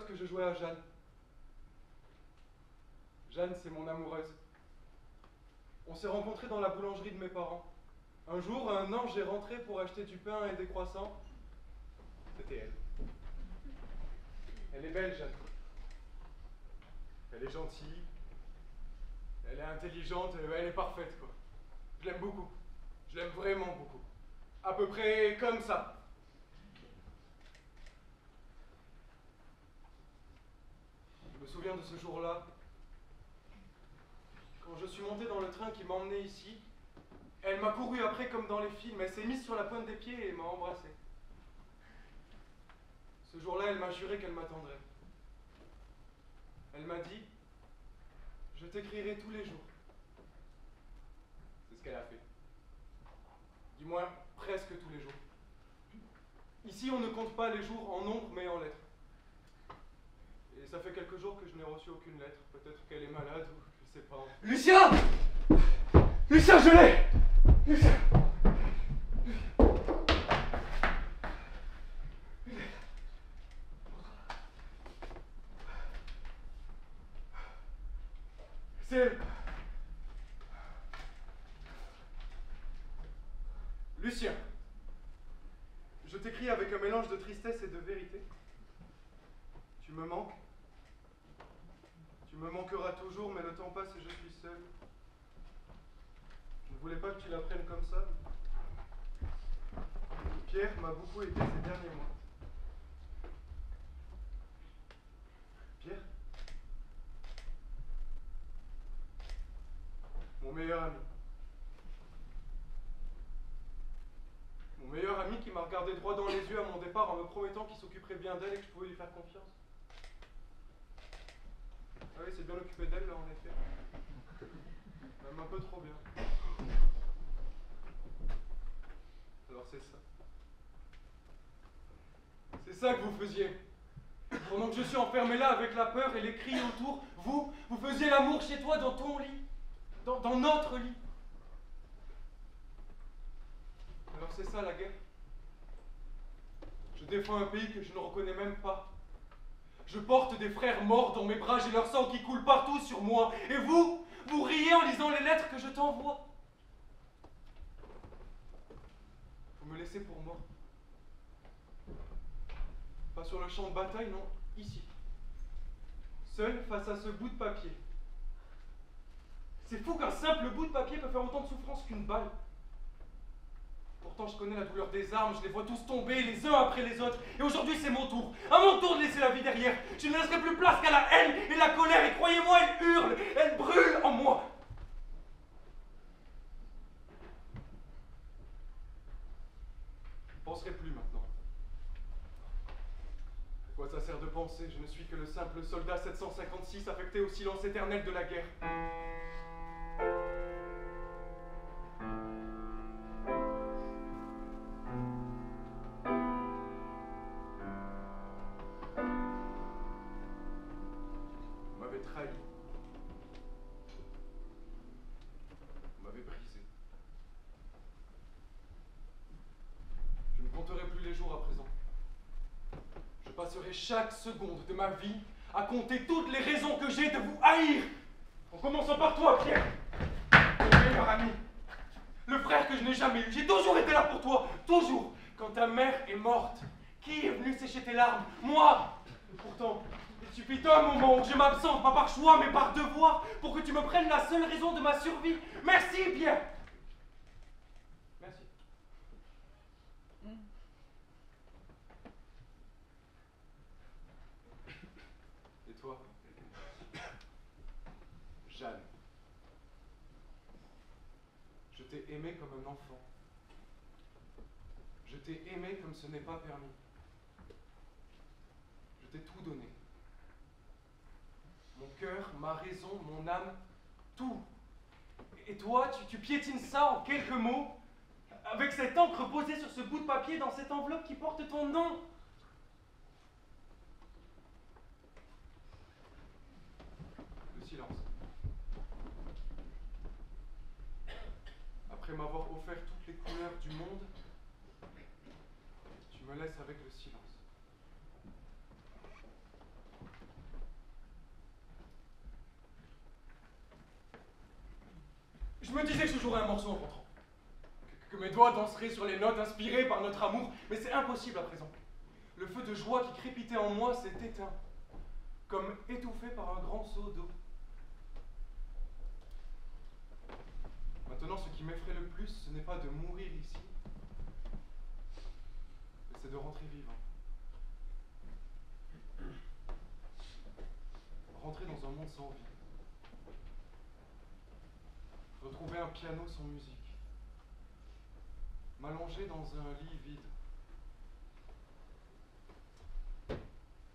que je jouais à Jeanne. Jeanne, c'est mon amoureuse. On s'est rencontrés dans la boulangerie de mes parents. Un jour, un an, j'ai rentré pour acheter du pain et des croissants. C'était elle. Elle est belle, Jeanne. Elle est gentille. Elle est intelligente, elle est parfaite, quoi. Je l'aime beaucoup. Je l'aime vraiment beaucoup. À peu près comme ça. Je me souviens de ce jour-là. Quand je suis monté dans le train qui m'emmenait ici, elle m'a couru après comme dans les films. Elle s'est mise sur la pointe des pieds et m'a embrassé. Ce jour-là, elle m'a juré qu'elle m'attendrait. Elle m'a dit, je t'écrirai tous les jours. C'est ce qu'elle a fait. Du moins, presque tous les jours. Ici, on ne compte pas les jours en nombres, mais en lettres. Et ça fait quelques jours que je n'ai reçu aucune lettre. Peut-être qu'elle est malade ou je sais pas. Lucien! Lucien, je l'ai! Lucien! C'est elle. Lucien, je t'écris avec un mélange de tristesse et de vérité. Tu me manques. Tu me manqueras toujours, mais le temps passe et je suis seul. Je ne voulais pas que tu l'apprennes comme ça. Pierre m'a beaucoup aidé ces derniers mois. Pierre? Mon meilleur ami. Mon meilleur ami qui m'a regardé droit dans les yeux à mon départ en me promettant qu'il s'occuperait bien d'elle et que je pouvais lui faire confiance. Ah oui, c'est bien occupé d'elle là en effet. Même un peu trop bien. Alors c'est ça. C'est ça que vous faisiez. Pendant que je suis enfermé là avec la peur et les cris autour, vous faisiez l'amour chez toi dans ton lit. Dans notre lit. Alors c'est ça la guerre. Je défends un pays que je ne reconnais même pas. Je porte des frères morts dans mes bras, j'ai leur sang qui coule partout sur moi. Et vous riez en lisant les lettres que je t'envoie. Vous me laissez pour mort. Pas sur le champ de bataille, non, ici. Seul face à ce bout de papier. C'est fou qu'un simple bout de papier peut faire autant de souffrance qu'une balle. Pourtant, je connais la douleur des armes, je les vois tous tomber les uns après les autres. Et aujourd'hui, c'est mon tour. À mon tour de laisser la vie derrière. Je ne laisserai plus place qu'à la haine et la colère. Et croyez-moi, elle hurle, elle brûle en moi. Je ne penserai plus maintenant. À quoi ça sert de penser? Je ne suis que le simple soldat 756 affecté au silence éternel de la guerre. Trahi. Vous m'avez brisé. Je ne compterai plus les jours à présent. Je passerai chaque seconde de ma vie à compter toutes les raisons que j'ai de vous haïr. En commençant par toi, Pierre. Mon meilleur ami. Le frère que je n'ai jamais eu. J'ai toujours été là pour toi. Toujours. Quand ta mère est morte, qui est venu sécher tes larmes? Moi. Et pourtant, il suffit d'un moment où je m'absente, pas par choix, mais par devoir, pour que tu me prennes la seule raison de ma survie. Merci, Pierre. Merci. Et toi, Jeanne, je t'ai aimé comme un enfant. Je t'ai aimé comme ce n'est pas permis. Je t'ai tout donné. Mon cœur, ma raison, mon âme, tout. Et toi, tu piétines ça en quelques mots, avec cette encre posée sur ce bout de papier dans cette enveloppe qui porte ton nom. Le silence. Après m'avoir offert toutes les couleurs du monde, tu me laisses avec le silence. Je me disais que je jouerais un morceau en rentrant. Que mes doigts danseraient sur les notes inspirées par notre amour, mais c'est impossible à présent. Le feu de joie qui crépitait en moi s'est éteint, comme étouffé par un grand seau d'eau. Maintenant, ce qui m'effraie le plus, ce n'est pas de mourir ici, mais c'est de rentrer vivant. Rentrer dans un monde sans vie. Retrouver un piano sans musique. M'allonger dans un lit vide.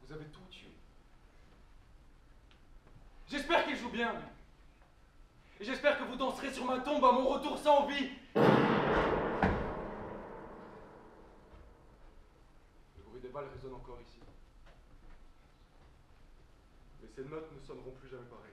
Vous avez tout tué. J'espère qu'il joue bien, lui. Et j'espère que vous danserez sur ma tombe à mon retour sans vie. Le bruit des balles résonne encore ici. Mais ces notes ne sonneront plus jamais pareil.